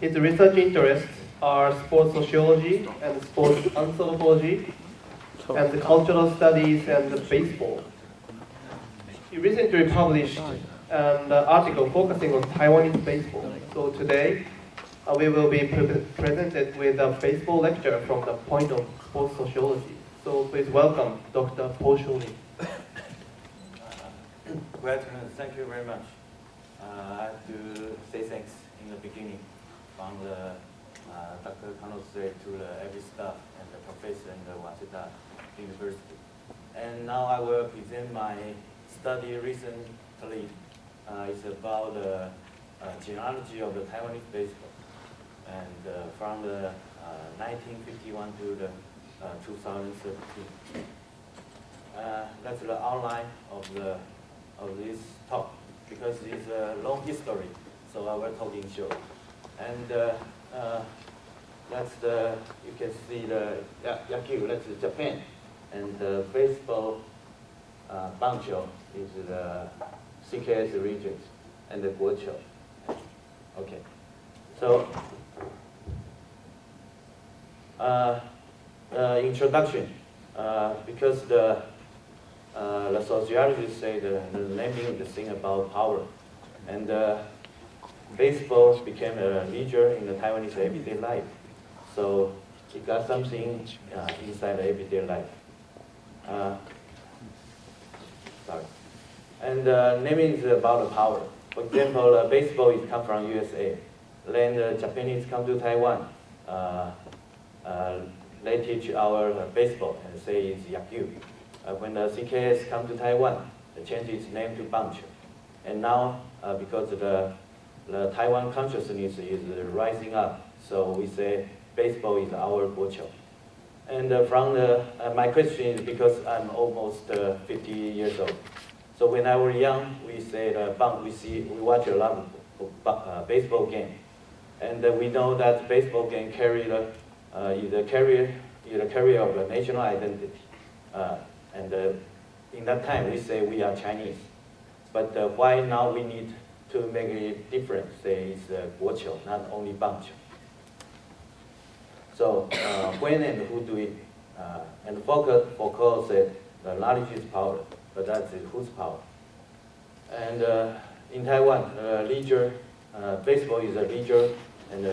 His research interests are sports sociology and sports anthropology, and the cultural studies and baseball. He recently published an article focusing on Taiwanese baseball. So today, we will be presented with a baseball lecture from the point of sports sociology. So please welcome Dr.伯修. Good afternoon. Thank you very much. I have to say thanks in the beginning from the Dr. Carlos to every staff and the professor in the Waseda University. And now I will present my study recently. It's about the genealogy of the Taiwanese baseball, and from the 1951 to the 2013. That's the outline of this talk, because it's a long history, so I will talk in short. And that's you can see the Yaku, that's Japan, and the baseball Bancho is the CKS regions, and the Guoqiu. Okay, so introduction, because the sociologists say the naming the thing about power, and baseball became a leader in the Taiwanese everyday life. So it got something inside the everyday life. Sorry. And naming is about the power. For example, baseball is come from USA. Then the Japanese come to Taiwan. They teach our baseball and say it's Yaku. When the CKS come to Taiwan, they change its name to Bancho. And now, because the Taiwan consciousness is rising up, so we say baseball is our Guoqiu. And from my question is because I'm almost 50 years old. So when I was young, we said we watch a lot of baseball game, and we know that baseball game carry the carrier of the national identity. And in that time, we say we are Chinese. But why now we need to make it different? Say it's Guoqiu, not only Banqiu. So when and who do it? And Foucault said the knowledge is power, but that's whose power? And in Taiwan, baseball is a leader and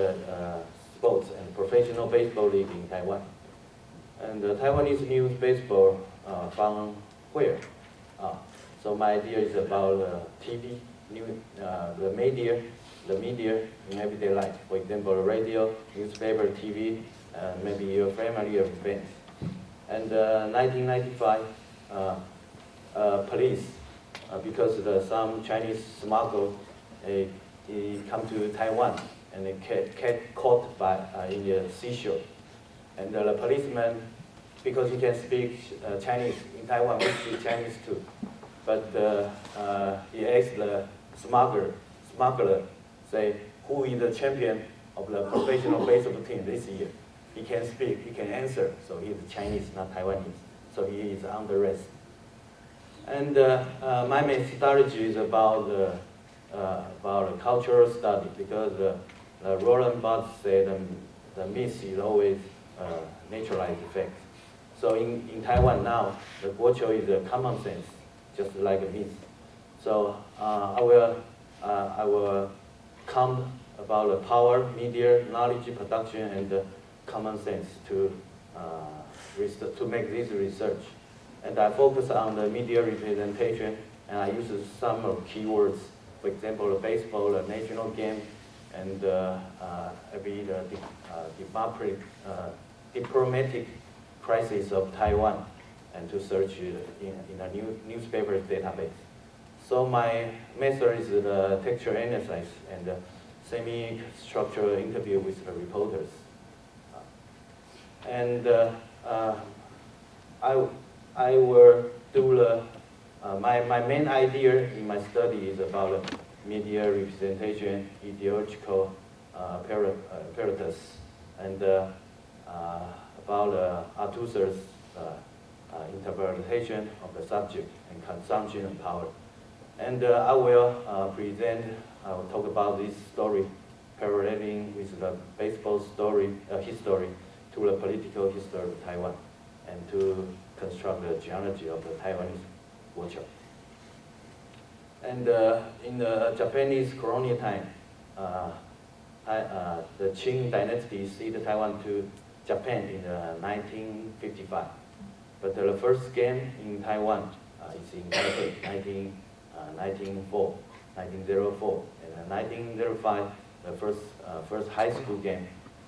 sports and professional baseball league in Taiwan. And the Taiwanese news baseball from where? So my idea is about TV, the media in everyday life. For example, radio, newspaper, TV, maybe your family or friends. And 1995, police, because some Chinese smugglers he come to Taiwan and they get caught in the seashore. And the policeman, because he can speak Chinese in Taiwan, we speak Chinese too. But he asked the smuggler, say, who is the champion of the professional baseball team this year? He can speak, he can answer, so he's Chinese, not Taiwanese. So he is under arrest. And my methodology is about cultural study, because Roland Barthes said the myth is always naturalized effect. So in Taiwan now, the Guoqiu is a common sense, just like a myth. So I will come about the power, media, knowledge production, and common sense to make this research. And I focus on the media representation, and I use some of keywords. For example, the baseball, the national game, and diplomatic crisis of Taiwan, and to search in a newspaper database. So my method is the textual analysis and the semi-structural interview with the reporters. And I will do my main idea in my study is about media representation, ideological apparatus, and about Althusser's interpretation of the subject and consumption of power. And I will talk about this story paralleling with the baseball history to the political history of Taiwan, and to construct the geology of the Taiwanese culture. And in the Japanese colonial time, the Qing dynasty ceded Taiwan to Japan in 1955. But the first game in Taiwan is in Taipei, 1904, and in 1905, the first high school game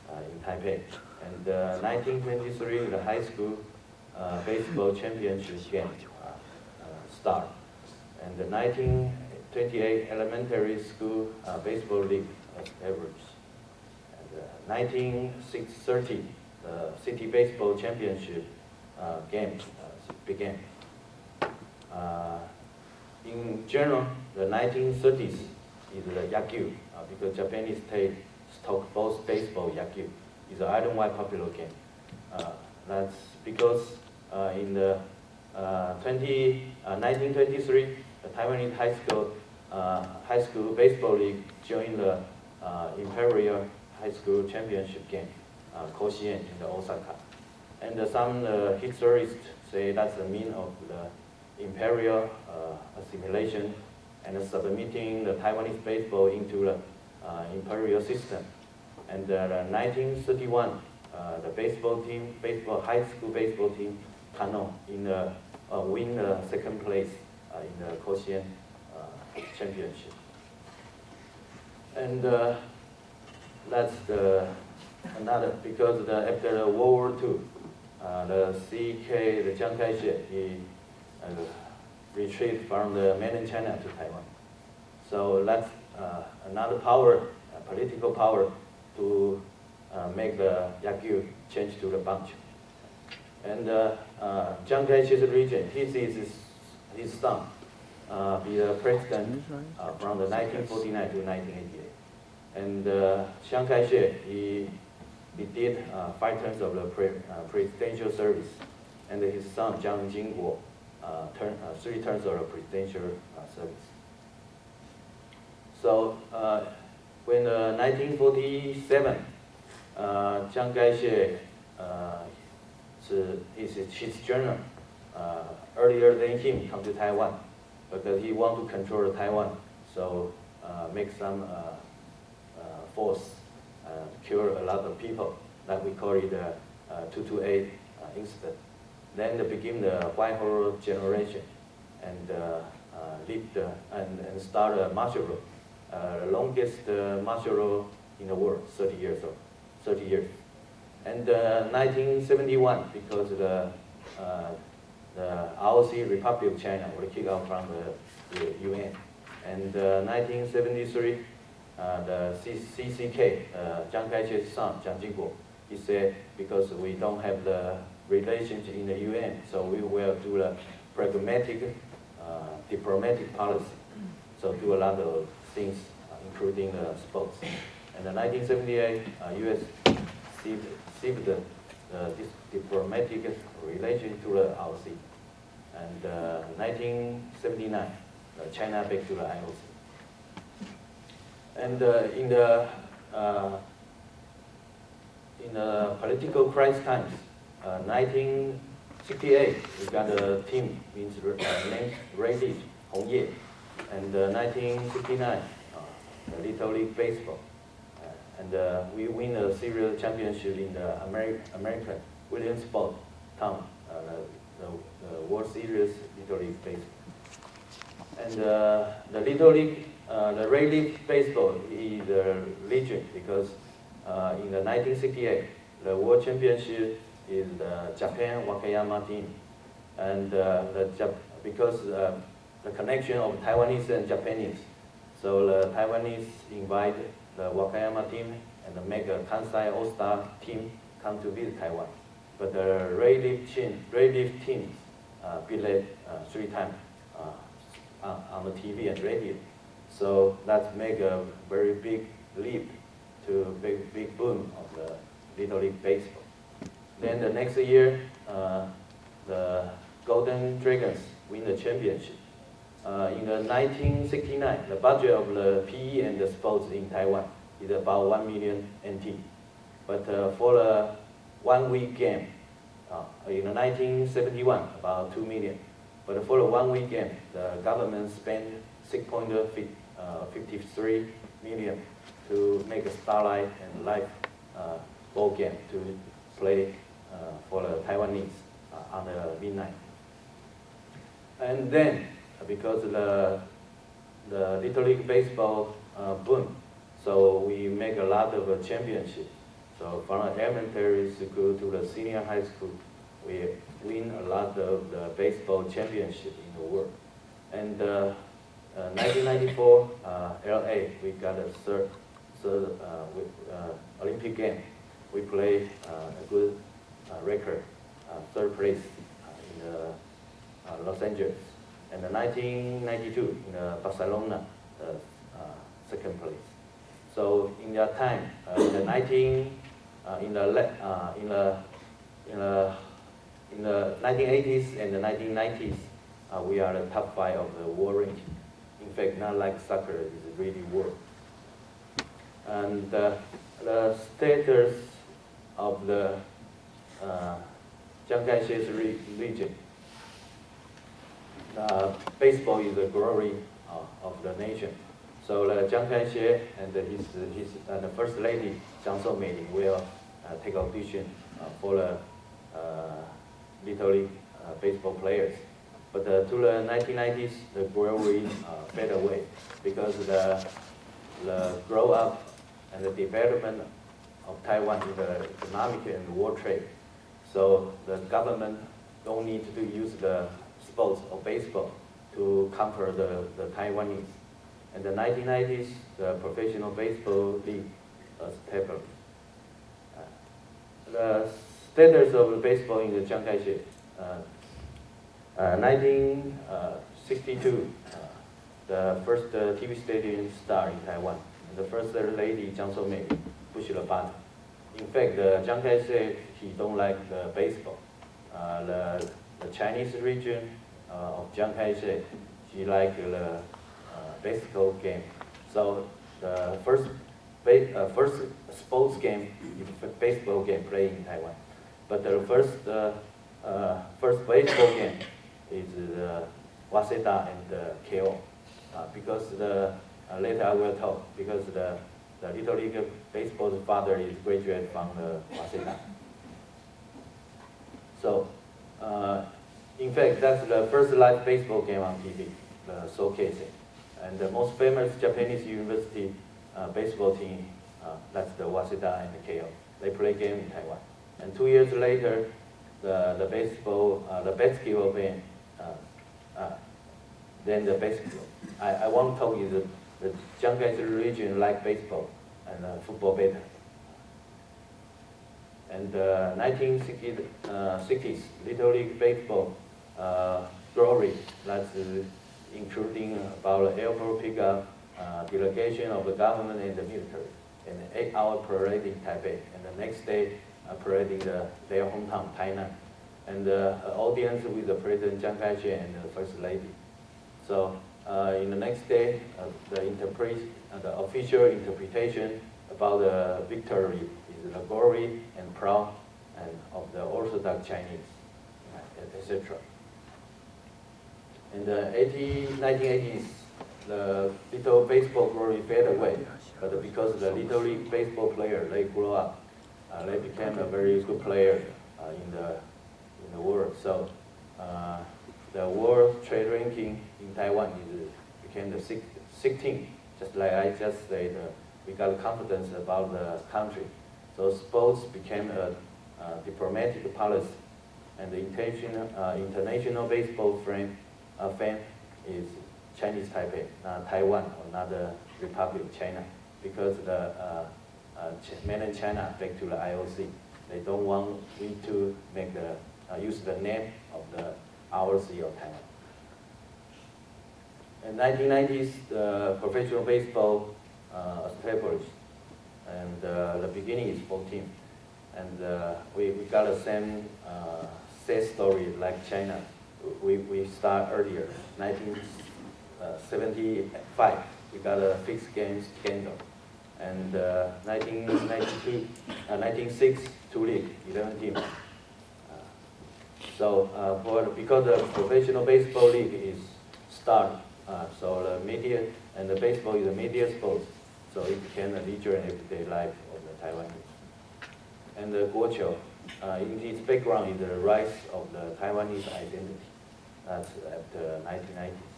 in Taipei. And 1923, the high school baseball championship game start. And the 1928 elementary school baseball league average. And 1930, the city baseball championship game began. In general, the 1930s is the Yaku, because Japanese stock both baseball and Yaku. It's an island-wide popular game. That's because in the 1923, the Taiwanese high school baseball league joined the Imperial High School Championship game, Koshien in the Osaka. And some historians say that's the mean of the imperial assimilation and submitting the Taiwanese baseball into the imperial system. And 1931, the high school baseball team, Kano, win second place in the Koshien championship. And that's another, because after the World War II, the Chiang Kai-shek, he retreated from the mainland China to Taiwan. So that's another power, political power, to make the Yaku change to the bunch. And Chiang Kai-shek's region, he sees his son be the president from the 1949 to 1988. And Chiang Kai-shek, he did 5 terms of the presidential service, and his son Jiang Jingguo 3 terms of the presidential service. So when 1947, Chiang Kai-shek, his general earlier than him come to Taiwan, because he want to control Taiwan, so make some force, kill a lot of people, like we call it the 228 incident. Then they begin the White Horror generation, and and start a martial law, the longest martial law in the world, 30 years. And 1971, because the ROC Republic of China was kicked out from the UN. And 1973, the CCK, Chiang Kai-shek's son, Jiang Jingguo, he said, because we don't have the relationship in the UN, so we will do a pragmatic, diplomatic policy. So do a lot of things, including sports. And in 1978, U.S. ceived this diplomatic relation to the ROC. And 1979, China back to the IOC. And in the political crisis times, 1968, we got a team named Red Leaf, Hong Ye. And 1969, the Little League Baseball. And we win a series championship in the American Williamsport town, the World Series Little League Baseball. And the Little League, the Red Leaf Baseball is a legend, because in the 1968, the World Championship is the Japan Wakayama team. And because the connection of Taiwanese and Japanese, so the Taiwanese invite the Wakayama team and make a Kansai All-Star team come to visit Taiwan. But the Red Leaf team beat 3 times on the TV and radio. So that make a very big leap to big boom of the Little League Baseball. Then the next year, the Golden Dragons win the championship. In the 1969, the budget of the PE and the sports in Taiwan is about 1 million NT. But for a 1 week game, in 1971, about 2 million. But for a 1 week game, the government spent 6.53 million to make a starlight and live ball game to play for the Taiwanese on the midnight. And then, because the Little League Baseball boom, so we make a lot of championship. So from elementary school to the senior high school, we win a lot of the baseball championship in the world. And 1994, LA, we got a third Olympic game. We play a good record, third place in Los Angeles. And in 1992, in Barcelona, second place. So in that time, in the 1980s and the 1990s, we are the top 5 of the world ranking. In fact, not like soccer, it's really world. And the status of the Chiang Kai-shek's region, baseball is the glory of the nation. So Chiang Kai-shek and his the First Lady Jiang Shou-mei will take audition for the Little League baseball players. But to the 1990s, the glory fade away because the grow up and the development of Taiwan in the economic and world trade. So the government don't need to use the sports or baseball to conquer the Taiwanese. In the 1990s, the professional baseball league was established. The status of the baseball in the Chiang Kai-shek. 1962, the first TV stadium started in Taiwan. And the First Lady Jiang Shou-mei pushed the button. In fact, Chiang Kai-shek, he don't like the baseball. The Chinese region of Chiang Kai-shek, he liked the baseball game. So the first sports game is a baseball game played in Taiwan. But the first baseball game is the Waseda and the KO. Because later I will talk, because the Little League baseball's father is graduate from the Waseda. So, in fact, that's the first live baseball game on TV, the showcasing. And the most famous Japanese university baseball team, that's the Waseda and the KO. They play game in Taiwan. And 2 years later, the basketball band, then the basketball. I want to tell you the Chiang Kai-shek region like baseball and football better. And 1960s, Little League Baseball glory, that's including about airport pickup, delegation of the government and the military, and an 8-hour parade in Taipei, and the next day parading their hometown, Tainan, and the audience with the President Chiang Kai-shek and the First Lady. So in the next day, the official interpretation about the victory is the glory and proud and of the Orthodox Chinese, etc. In the 1980s, the little baseball glory faded away, but because the Little League baseball player, they grew up, they became a very good player in the world. So the world trade ranking in Taiwan became the 16th. Just like I just said, we got confidence about the country. So sports became a diplomatic policy, and the international baseball fan is Chinese Taipei, not Taiwan or not the Republic of China, because the mainland China back to the IOC. They don't want we to make use the name of the ROC of Taiwan. In 1990s, the professional baseball established, and the beginning is 14, and we got the same sad story like China. We start earlier, 1975. We got a fixed game scandal, and 1992, 1906, 2 league, 11 teams. Because the professional baseball league is started, so the media and the baseball is a media sport, so it became a leisure and everyday life of the Taiwanese. And the Guoqiu, in its background is the rise of the Taiwanese identity. That's at the 1990s.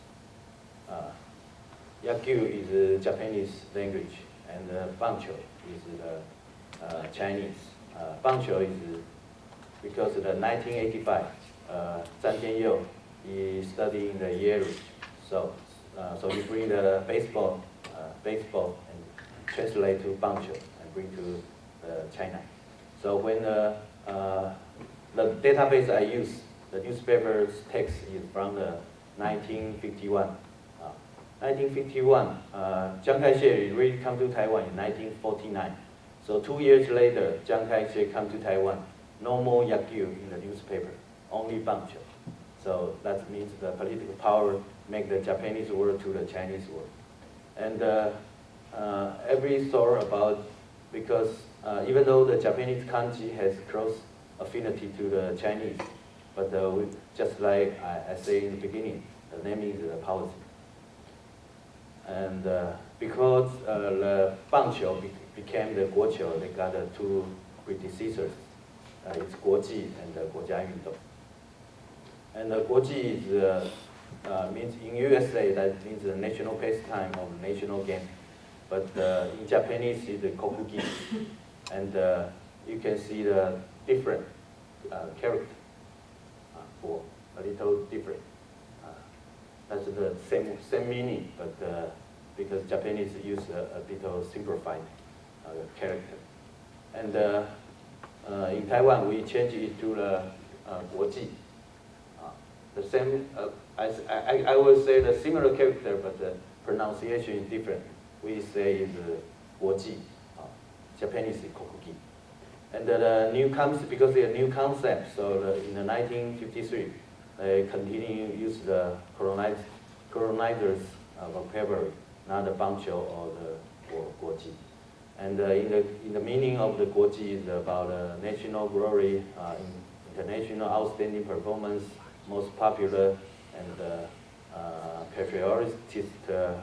Yakyu is the Japanese language, and Banqiu is the Chinese. Banqiu is because of the 1985, Zhang Jianyou is studying the Yale, so he bring the baseball and translate to Banqiu and bring to China. So when the database I use, the newspaper's text is from the 1951. 1951, Chiang Kai-shek really come to Taiwan in 1949. So 2 years later, Chiang Kai-shek come to Taiwan. No more Yakyu in the newspaper, only Banqiu. So that means the political power make the Japanese world to the Chinese world. And every story about, because even though the Japanese kanji has close affinity to the Chinese, but just like I say in the beginning, the naming is the policy. And because the Banqiu became the Guoqiu, they got two predecessors. It's Guoji and Guojia Yundong. And Guoji is means in USA that means the national pastime or national game, but in Japanese it's the kokugi, and you can see the different character for a little different. That's the same meaning, but because Japanese use a little simplified character, and in Taiwan we change it to the Guoji. The same, I would say the similar character, but the pronunciation is different. We say is Guoji, Japanese is kokugi. And the new concept, because they're new concept, so in the 1953, they continue to use the colonizers' vocabulary, not the Banqiu or the Guoji. And in the meaning of the Guoji is about national glory, international outstanding performance, most popular, and patriotic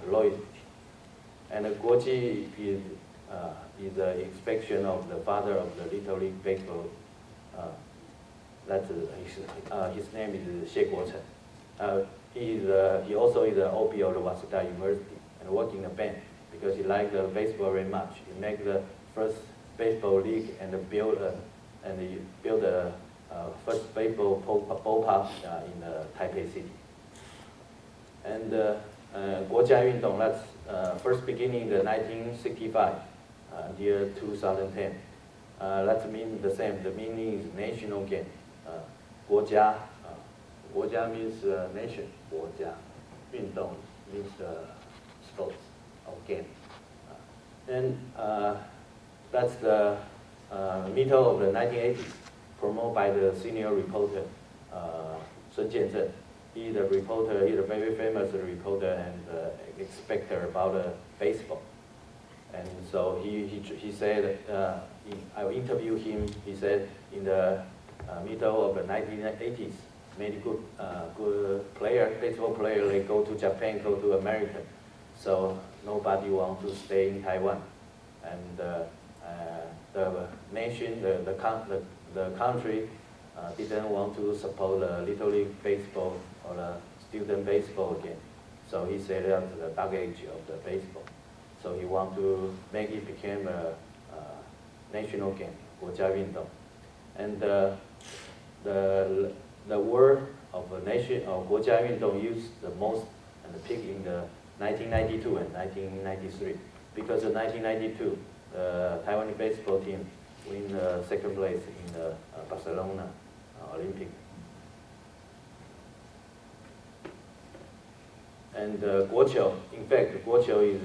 loyalty. And the Guoji is the expression of the father of the Little League Baseball. His name is Xie Guochen. He also is an OB of the Waseda University and working in a band because he liked the baseball very much. He made the first baseball league and built the first baseball ballpark in Taipei City. And Guojia Yundong, that's first beginning in 1965, year 2010. That means the same. The meaning is national game. Guojia, Guojia means nation. Guojia, Yundong means sports or game. And that's the middle of the 1980s, promoted by the senior reporter Sun Jianzhen. He's a reporter. He's a very famous reporter and expecter about baseball. And so he said, I interviewed him. He said in the middle of the 1980s, many good player, baseball player, they go to Japan, go to America. So nobody wants to stay in Taiwan, and the nation, the country didn't want to support the Little League Baseball or the student baseball again. So he said that's the dark age of the baseball. So he want to make it become a national game, Guojia Yundong. And the word of a nation of Guojia Yundong used the most and the peak in the 1992 and 1993, because in 1992 the Taiwanese baseball team win second place in the Barcelona Olympic. And Guoqiu, in fact, Guoqiu is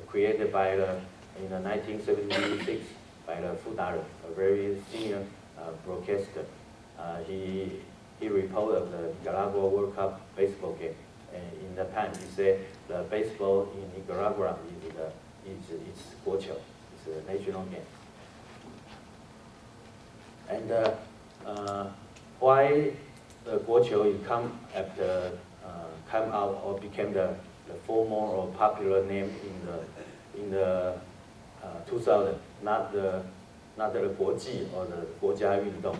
created by in 1976 by the Fu Daren, a very senior broadcaster. He reported the Nicaragua World Cup baseball game. And in that time, he said the baseball in Nicaragua is it's 国球, it's a national game. And why the 国球come out or became the formal or popular name in the 2000, not the 国际 or the 国家运动.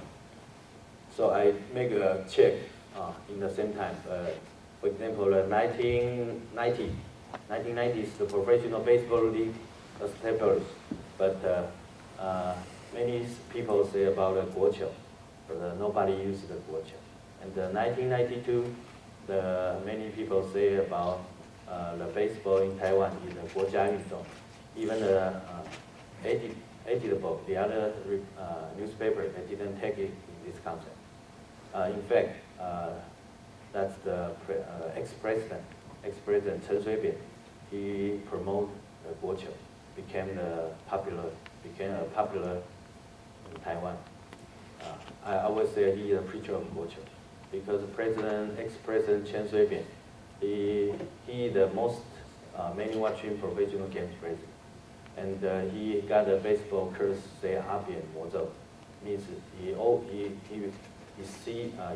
So I make a check in the same time. For example, 1990s, the Professional Baseball League established, but many people say about the 国球, but nobody used the 国球. And 1992, many people say about the baseball in Taiwan is the 国家运动. Even the editable, the other newspaper, they didn't take it in this concept. In fact, that's the ex-president Chen Shui-bian. He promoted the 国球, became popular in Taiwan. I always say he is a preacher of 国球, because ex-president Chen Shui-bian, he the most many watching professional games president, and he got a baseball curse, say 阿扁魔咒, means he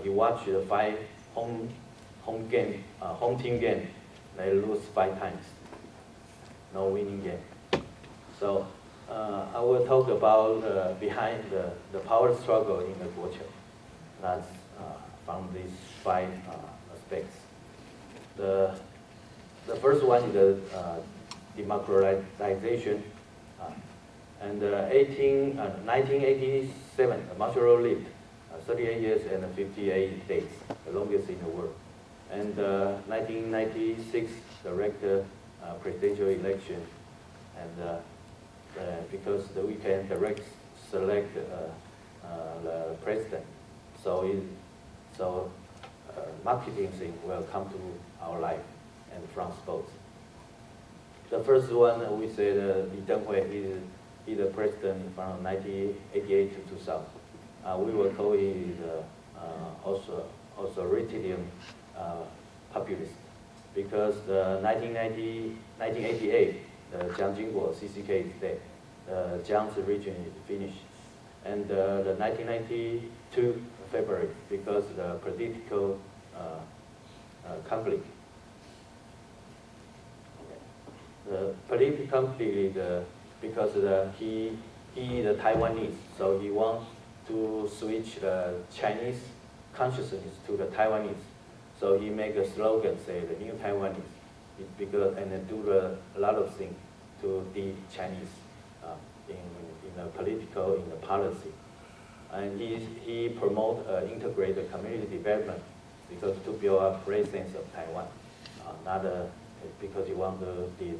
watched the 5 home team game, they lose 5 times, no winning game. So I will talk about behind the power struggle in the 国球. That's from these 5 aspects. The first one is the democratization. And 1987, Marshall lived 38 years and 58 days, the longest in the world. And 1996, direct presidential election, and because we can direct select the president, so marketing thing will come to our life and from sports. The first one we said Li Denghui is the president from 1988 to 2000. We will call it authoritarian populist, because the 1988 the Jiang Jingguo CCK is dead, the Jiangxi region is finished, and the 1992 February, because the political conflict. The political conflict is because he the Taiwanese, so he wants to switch the Chinese consciousness to the Taiwanese. So he make a slogan, say the new Taiwanese, because and then do a lot of things to the Chinese in the political, in the policy. And he promote integrated community development, because to build up presence of Taiwan, not because he want to be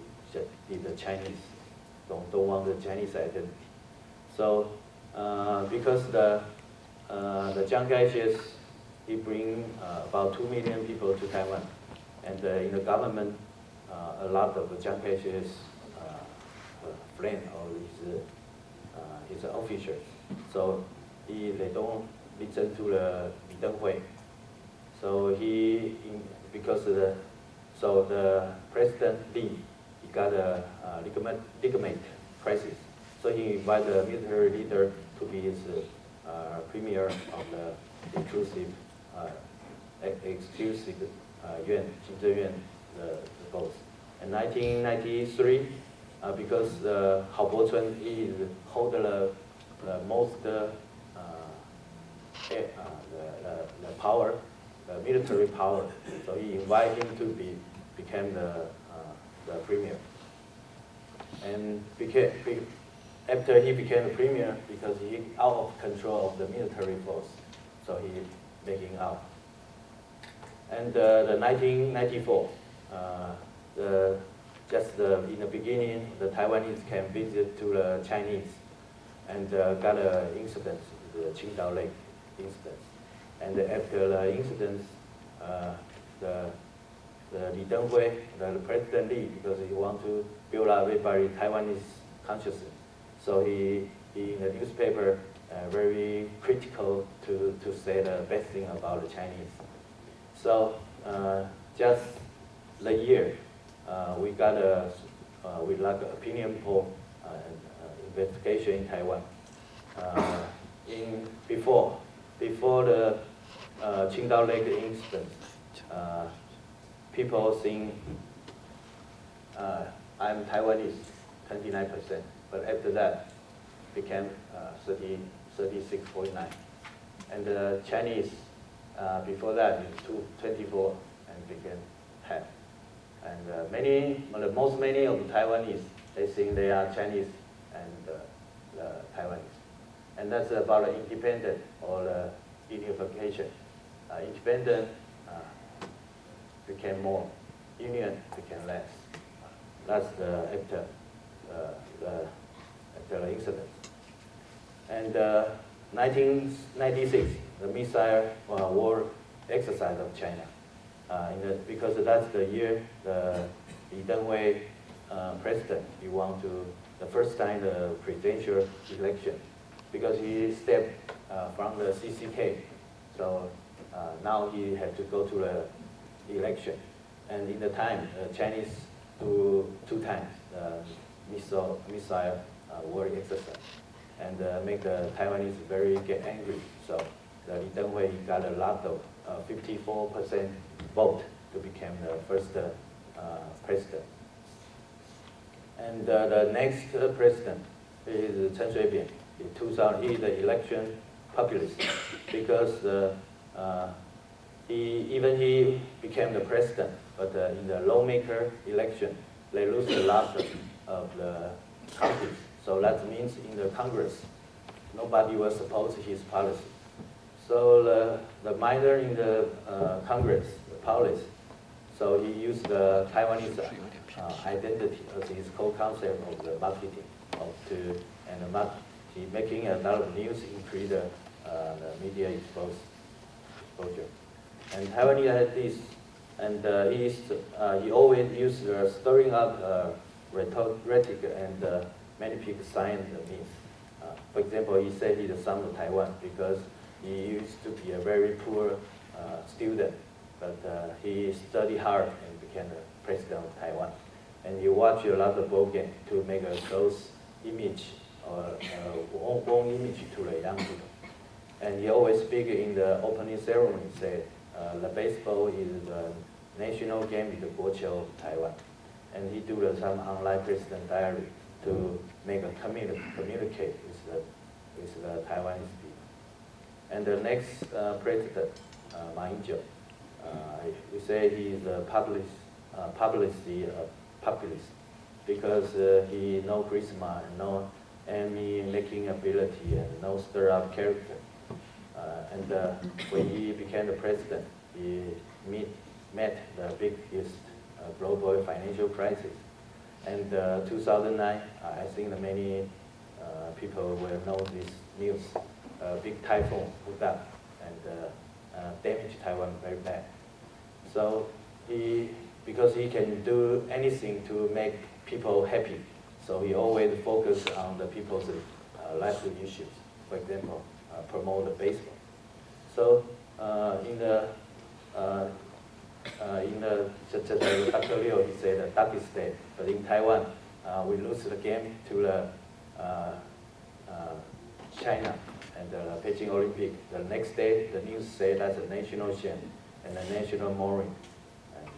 the Chinese, don't want the Chinese identity. So because the Jiang Kai-shek, he bring about 2 million people to Taiwan, and in the government, a lot of Jiang Kai-shek's friends or his officials, so they don't listen to the Li Denghui. So because the President Li, he got a ligament crisis. So he invited the military leader to be his premier of the exclusive yuan, Xinzhen the boss. In 1993, because Hao Bo-chun is hold the most the power, the military power, so he invited him to become the premier. And after he became the premier, because he out of control of the military force, so he making out. And the 1994, in the beginning, the Taiwanese came visit to the Chinese, and got an incident, the Qingdao Lake incident. And after the incident, the Li Denghui, the President Li, because he want to build up everybody Taiwanese consciousness, so he in the newspaper very critical to say the bad thing about the Chinese. So just the year, we got with like opinion poll investigation in Taiwan. Before the Qingdao Lake incident, people think I'm Taiwanese, 29%, but after that became 36.9, and the Chinese before that is 24 and became 10, and many of the Taiwanese, they think they are Chinese and Taiwanese. And that's about the independent or the unification. Independent became more, union became less. That's after the incident. And 1996, the missile war exercise of China. Because that's the year the Li Denghui president, he won the first time the presidential election, because he stepped from the CCK. So now he had to go to the election. And in the time, the Chinese do 2 times missile war exercise, and make the Taiwanese very get angry. So the Li Denghui got a lot of 54% vote to become the first president. And the next president is Chen Shui-bian. In 2000, he is the election populist, because he became the president, but in the lawmaker election, they lose a lot of the counties. So that means in the Congress, nobody will support his policy. So the minor in the Congress, the policy, so he used the Taiwanese identity as his co-concept of the marketing, he making a lot of news, increase the media exposure. And Taiwanese had this, and he always used stirring up rhetoric, and many people signed the myth. For example, he said he's the son of Taiwan because he used to be a very poor student, but he studied hard and became the president of Taiwan. And he watched a lot of ball games to make a close image or own image to the young people. And he always speak in the opening ceremony, say the baseball is the national game with the Guoqiu of Taiwan. And he do some online president diary to make a communicate with the Taiwanese people. And the next president, Ma Ying-jeou, we say he is a populist, because he no charisma and no any making ability and no stir up character. And when he became the president, he met the biggest global financial crisis. And 2009, I think that many people will know this news. Big typhoon hit up and damaged Taiwan very bad. So because he can do anything to make people happy, so he always focus on the people's livelihood issues. For example, promote the baseball. So in the such as Dr. Liu, he said the darkest day, but in Taiwan, we lose the game to the China and the Beijing Olympic. The next day, the news said that's a national shame and a national mourning. And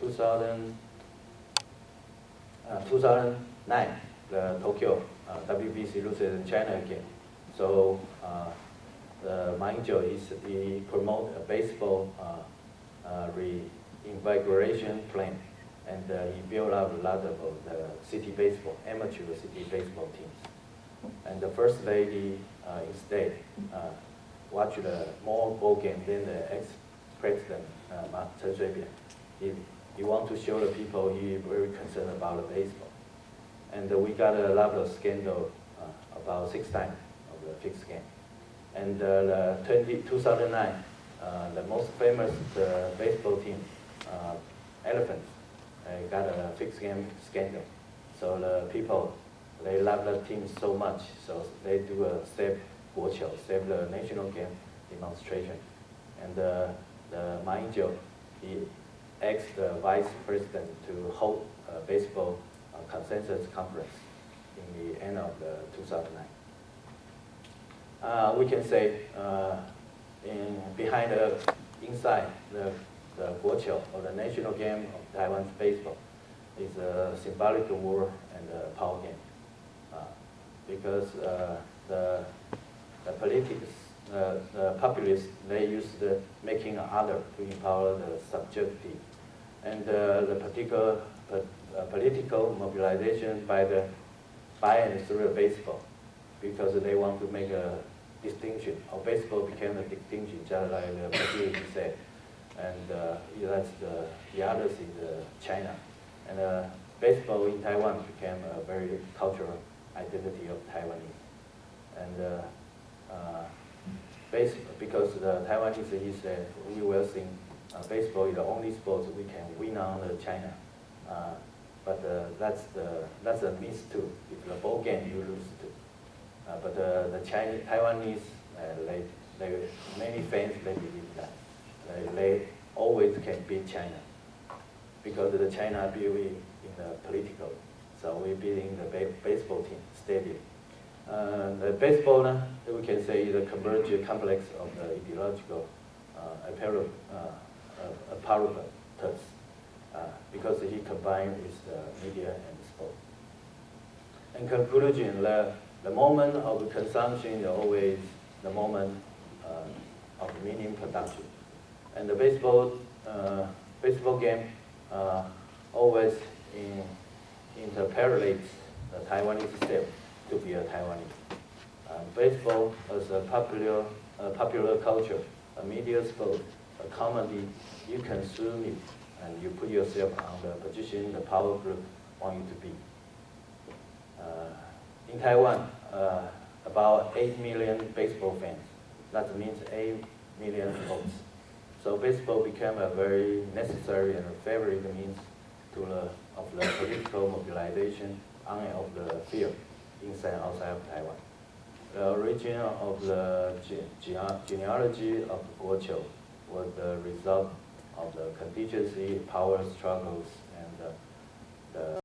2009, the Tokyo WBC loses in China again. So the Ma Ying-jeou he promote a baseball reinvigoration plan, and he built up a lot of the city baseball, amateur city baseball teams. And the first lady instead watched more ball game than the ex-president Chen Shui-bian. He want to show the people he very concerned about the baseball. And we got a lot of scandal about 6 times of the fixed game. And 2009, the most famous baseball team, Elephants, got a fixed game scandal. So the people, they love the team so much, so they do a save Guoqiu, save the national game demonstration. And the Ma Ying-jeou, he asked the vice president to hold a baseball consensus conference in the end of 2009. We can say inside the Guoqiu, or the national game of Taiwan's baseball, is a symbolic war and a power game. Because the populists, they use the making other to empower the subjective, and the particular political mobilization by and through baseball, because they want to make a distinction. Or baseball became a distinction, just like the populists said, and that's the others in China, and baseball in Taiwan became a very cultural identity of Taiwanese, and because the Taiwanese, he said, we will think baseball is the only sport we can win on China, but that's a miss too. If the ball game, you lose too. But the Taiwanese, many fans, they believe that they always can beat China, because the China believe in the political. So we beating the baseball team stadium. The baseball, we can say, is a convergent complex of the ideological apparatus, because he combined with the media and sport. In conclusion, the moment of consumption is always the moment of meaning production, and the baseball game always interpolates the Taiwanese self to be a Taiwanese. Baseball as a popular culture, a media sport, a comedy, you consume it and you put yourself on the position the power group want you to be. In Taiwan, about 8 million baseball fans. That means 8 million votes. So baseball became a very necessary and a favorite means of the political mobilization on and off the field, inside and outside of Taiwan. The origin of the genealogy of Guoqiu was the result of the contingency power struggles and the